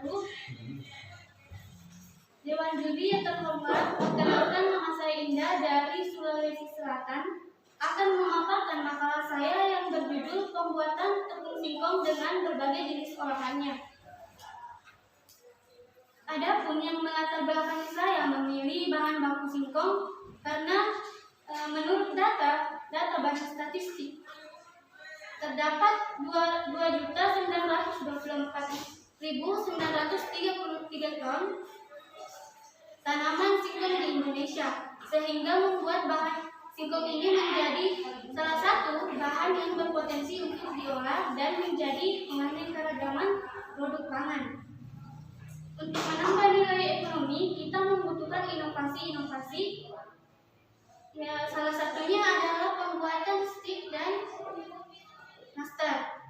wabarakatuh. Dewan Juri yang terhormat, perkenalkan nama saya Indah dari Sulawesi Selatan akan memaparkan makalah saya yang berjudul pembuatan tepung singkong dengan berbagai jenis olahannya. Adapun yang melatar belakangi saya memilih bahan baku singkong karena menurut data basis statistik terdapat 2.924.933 ton tanaman singkong di Indonesia, sehingga membuat bahan singkong ini menjadi salah satu bahan yang berpotensi untuk diolah dan menjadi penganeka-ragaman produk pangan. Untuk menambah nilai ekonomi, kita membutuhkan inovasi-inovasi. Ya, salah satunya adalah pembuatan stik dan nastar.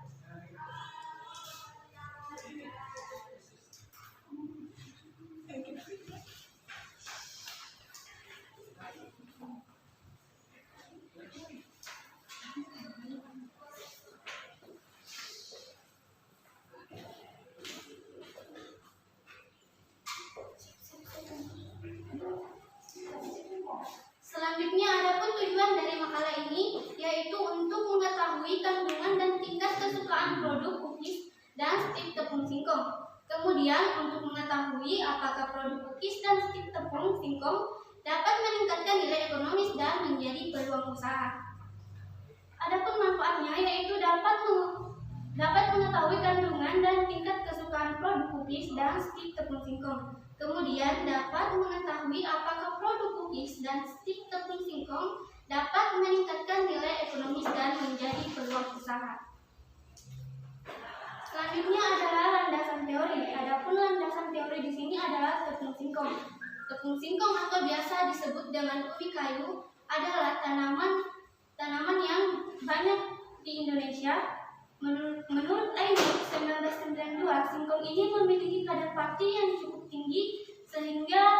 Selanjutnya, adapun tujuan dari makalah ini yaitu untuk mengetahui kandungan dan tingkat kesukaan produk cookies dan stik tepung singkong. Kemudian, untuk mengetahui apakah produk cookies dan stik tepung singkong dapat meningkatkan nilai ekonomis dan menjadi peluang usaha. Adapun manfaatnya yaitu dapat mengetahui kandungan dan tingkat kesukaan produk cookies dan stik tepung singkong. Kemudian dapat mengetahui apakah produk cookies dan stik tepung singkong dapat meningkatkan nilai ekonomis dan menjadi peluang usaha. Selanjutnya adalah landasan teori. Adapun landasan teori di sini adalah tepung singkong. Tepung singkong atau biasa disebut dengan ubi kayu adalah tanaman yang banyak di Indonesia. Menurut ILO 1992, singkong ini memiliki kadar pati yang cukup tinggi sehingga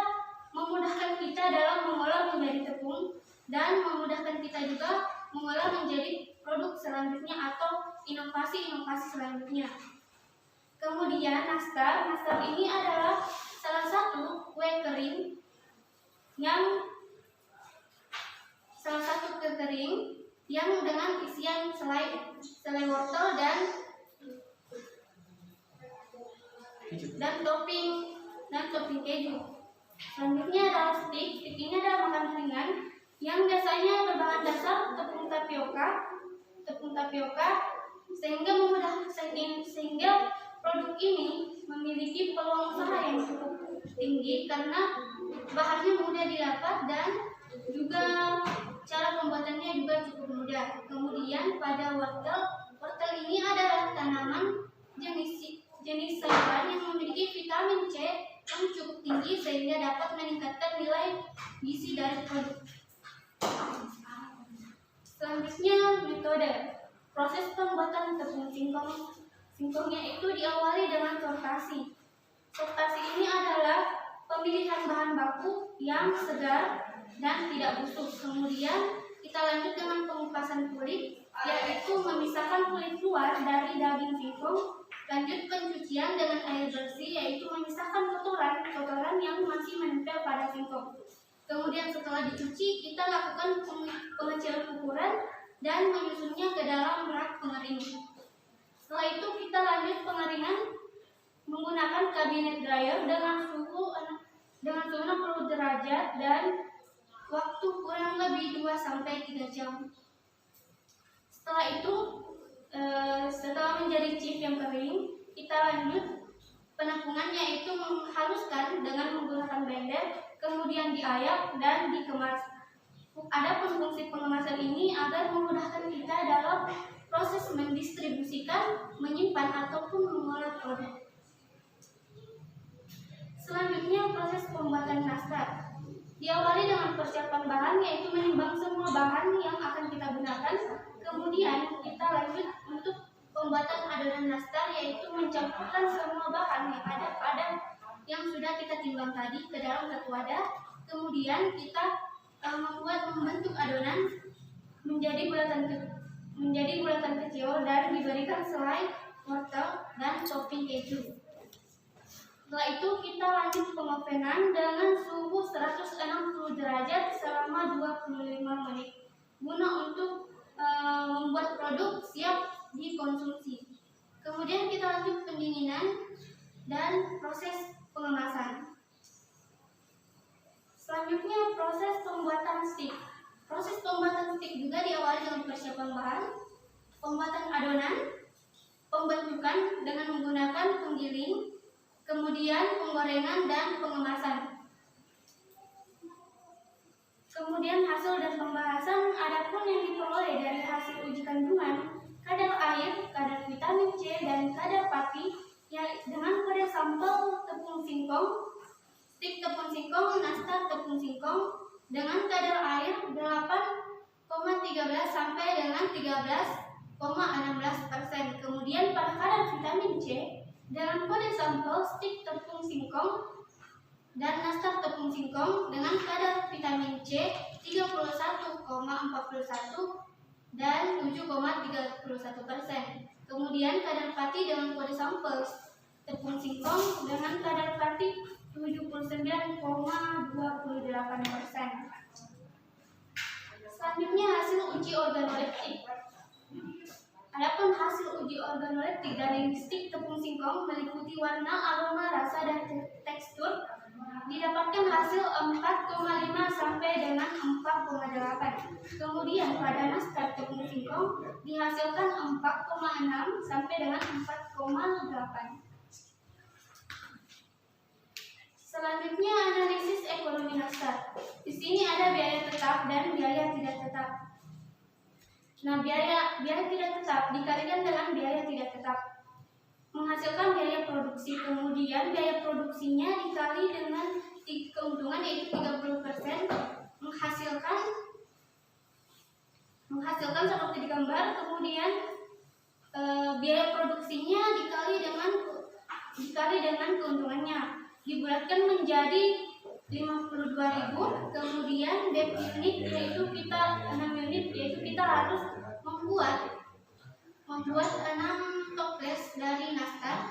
memudahkan kita dalam mengolah menjadi tepung dan memudahkan kita juga mengolah menjadi produk selanjutnya atau inovasi-inovasi selanjutnya. Kemudian nastar ini adalah salah satu kue kering yang dengan isian selai wortel dan topping keju. Selanjutnya adalah stik. Stik ini adalah makanan ringan yang biasanya berbahan dasar tepung tapioka sehingga produk ini memiliki peluang usaha yang cukup tinggi karena bahannya mudah didapat dan juga cara pembuatannya juga cukup mudah. Kemudian pada wortel ini adalah tanaman jenis sayuran yang memiliki vitamin C yang cukup tinggi sehingga dapat meningkatkan nilai gizi dari produk. Selanjutnya metode proses pembuatan tepung singkongnya itu diawali dengan sortasi. Sortasi ini adalah pemilihan bahan baku yang segar dan tidak busuk. Kemudian kita lanjut dengan pengupasan kulit, yaitu memisahkan kulit luar dari daging singkong. Lanjut pencucian dengan air bersih, yaitu memisahkan kotoran yang masih menempel pada singkong. Kemudian setelah dicuci, kita lakukan pengecilan ukuran dan menyusunnya ke dalam rak pengering. Setelah itu kita lanjut pengeringan menggunakan cabinet dryer dengan suhu 60 derajat dan waktu kurang lebih 2-3 jam. Setelah itu, setelah menjadi chip yang kering, kita lanjut penampungan, yaitu menghaluskan dengan menggunakan blender, kemudian diayak dan dikemas. Adapun fungsi pengemasan ini agar memudahkan kita dalam proses mendistribusikan, menyimpan ataupun mengolah produk. Selanjutnya proses pembuatan nastar. Diawali dengan persiapan bahan, yaitu menimbang semua bahan yang akan kita gunakan. Kemudian kita lanjut untuk pembuatan adonan nastar, yaitu mencampurkan semua bahan yang ada pada yang sudah kita timbang tadi ke dalam satu wadah. Kemudian kita membentuk adonan menjadi bulatan kecil dan diberikan selai wortel dan topping keju. Setelah itu kita lanjut pengovenan dengan suhu 160 derajat selama 25 menit guna untuk membuat produk siap dikonsumsi. Kemudian kita lanjut pendinginan dan proses pengemasan. Selanjutnya proses pembuatan stik. Proses pembuatan stik juga diawali dengan persiapan bahan, pembuatan adonan, pembentukan dengan menggunakan penggiling, kemudian penggorengan dan pengemasan. Kemudian hasil dan pembahasan, adapun yang diperoleh dari hasil uji kandungan, kadar air, kadar vitamin C, dan kadar pati ya, dengan kode sampel tepung singkong, stik tepung singkong, nastar tepung singkong dengan kadar air 8,13 sampai dengan 13,16%. Kemudian pada kadar vitamin C dengan kode sampel stik tepung singkong dan nastar tepung singkong dengan kadar vitamin C 31,41 dan 7,31%. Kemudian kadar pati dengan kode sampel tepung singkong dengan kadar pati 79,28%. Selanjutnya hasil uji organoleptik. Adapun hasil uji organoleptik dari stik tepung singkong meliputi warna, aroma, rasa, dan tekstur didapatkan hasil 4,5 sampai dengan 4,8. Kemudian pada nastar tepung singkong dihasilkan 4,6 sampai dengan 4,8. Selanjutnya analisis ekonomi nastar. Di sini ada biaya tetap dan biaya tidak tetap. Nah, biaya tidak tetap dikalikan dengan biaya tidak tetap menghasilkan biaya produksi. Kemudian biaya produksinya dikali dengan keuntungan yaitu 30% menghasilkan seperti di gambar. Kemudian biaya produksinya dikali dengan keuntungannya dibulatkan menjadi 52.000. Kemudian batch unit yaitu kita 6 unit, yaitu kita harus membuat 6 toples dari nastar.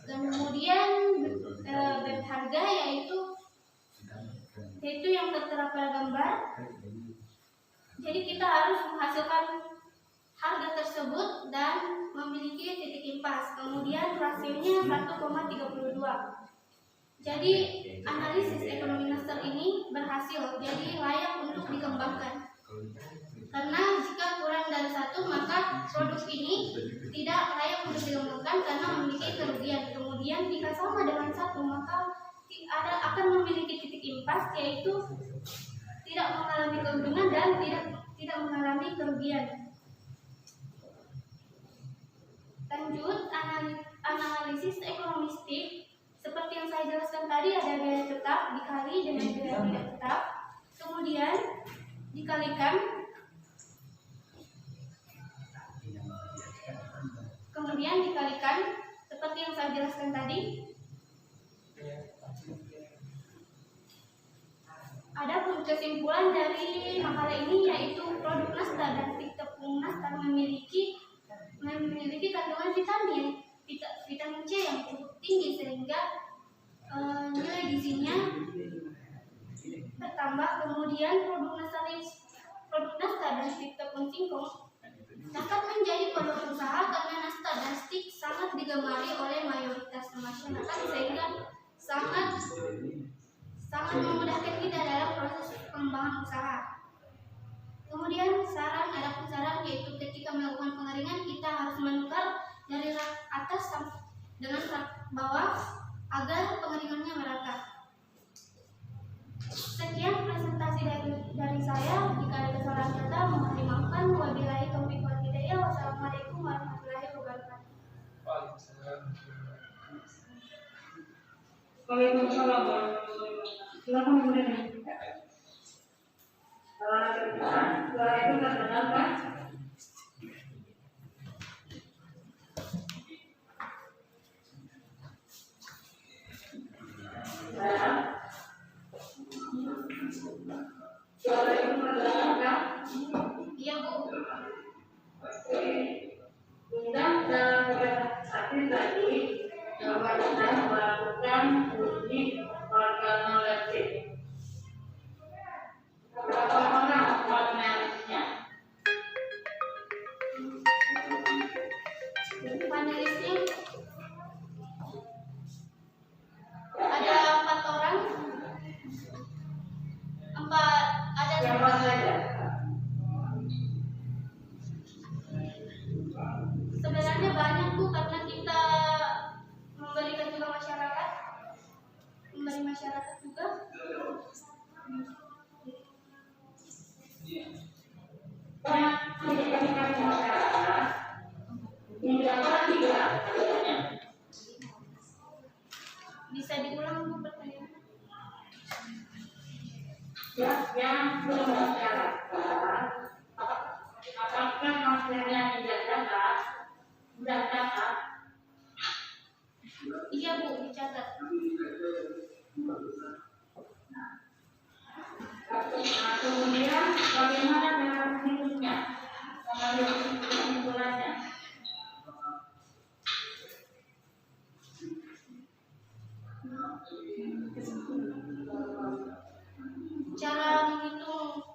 Kemudian batch harga yaitu yang tertera pada gambar. Jadi kita harus menghasilkan harga tersebut dan memiliki titik impas. Kemudian rasionya 1,32. Jadi analisis ekonomi nastar ini berhasil, jadi layak untuk dikembangkan. Karena jika kurang dari 1 maka produk ini tidak layak untuk dikembangkan karena memiliki kerugian. Kemudian jika sama dengan 1 maka akan memiliki titik impas, yaitu tidak mengalami keuntungan dan tidak mengalami kerugian. Lanjut analisis ekonomi stik. Seperti yang saya jelaskan tadi, ada biaya tetap dikali dengan biaya tidak tetap, kemudian dikalikan, seperti yang saya jelaskan tadi. Ada kesimpulan dari makalah ini, yaitu produk nastar dan stik tepung nastar memiliki kandungan vitamin C yang cukup tinggi sehingga nilai gizinya bertambah. Kemudian produk nastar dan stik tepung singkong dapat menjadi peluang usaha karena nastar dan stik sangat digemari oleh mayoritas masyarakat sehingga sangat memudahkan kita dalam proses pengembangan usaha. Kemudian saran yaitu ketika melakukan pengeringan kita harus menukar dari rak atas dengan rak bawah agar pengeringannya merata. Sekian presentasi dari saya. Jika ada kesalahan kata mohon dimaafkan. Wabillahi taufiq wal hidayah. Wassalamualaikum warahmatullahi wabarakatuh. Waalaikumsalam warahmatullahi wabarakatuh. Silakan Ibu Nenek. Setelah itu terdengarkan. Suara itu terdengarkan. Iya, Bu. Oke. Undang dan sakit tadi bahwa kita Bisa diulang Bu pertanyaan? Ya, yang belum dicatatkan, apakah hasilnya tidak dapat? Sudah dapat? Iya Bu, dicatat. Nah, kemudian bagaimana cara menghitungnya? Mengambil kesimpulannya. Cara menghitung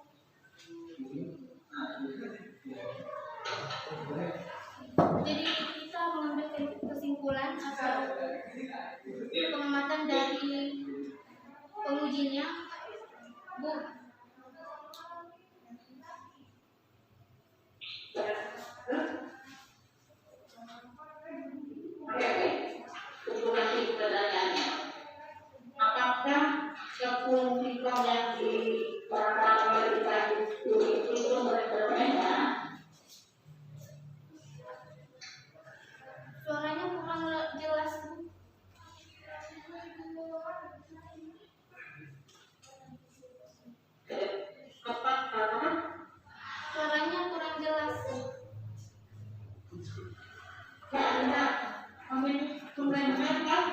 jadi kita mengambil kesimpulan atau pengamatan dari pengujinya Bu. Oke, pertanyaannya. Apakah 10 siswa yang diberikan oleh itu berbeda? Suaranya kurang jelas Bu. Apakah Suaranya kurang jelas. ya Anda menghitung kan?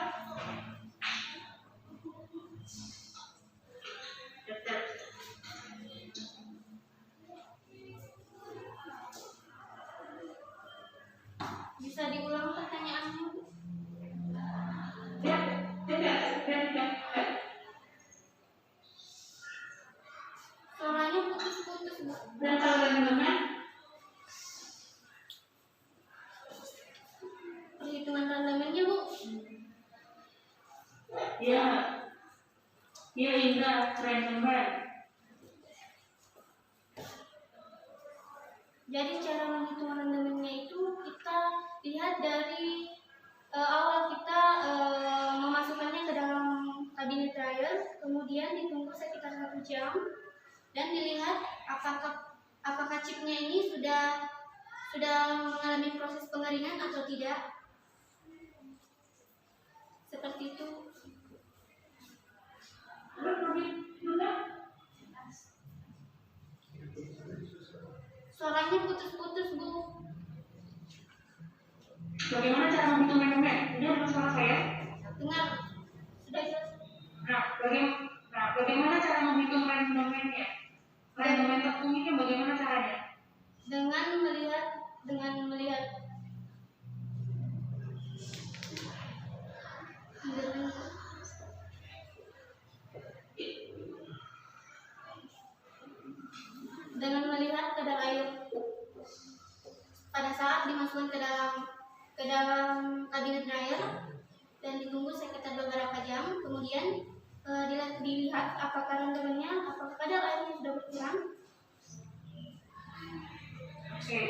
Bisa diulang pertanyaannya Bu? Ya, tidak. Suaranya putus-putus Bu. Dan kalau bagaimana? Perhitungan randomennya Bu. Ya, Indra, randomer. Jadi cara menghitung randomennya itu kita lihat dari awal kita memasukkannya ke dalam kabinet dryer, kemudian ditunggu sekitar 1 jam dan dilihat apakah chipnya ini sudah mengalami proses pengeringan atau tidak. Seperti itu. Suaranya putus-putus Bu. Bagaimana cara menghitung randomer? Ini ada suara saya? Dengar? Sudah jelas? Bagaimana cara menghitung randomernya? Randomer terkumpulnya bagaimana caranya? Dengan melihat kadar air pada saat dimasukkan ke dalam kabinet dryer dan ditunggu sekitar beberapa jam, kemudian dilihat apakah randomennya, apakah kadar airnya sudah berkurang. Oke,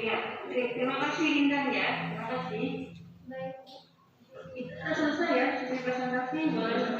terima kasih Indah ya. Terima kasih. Baik. Kita selesai ya, sesi presentasi baru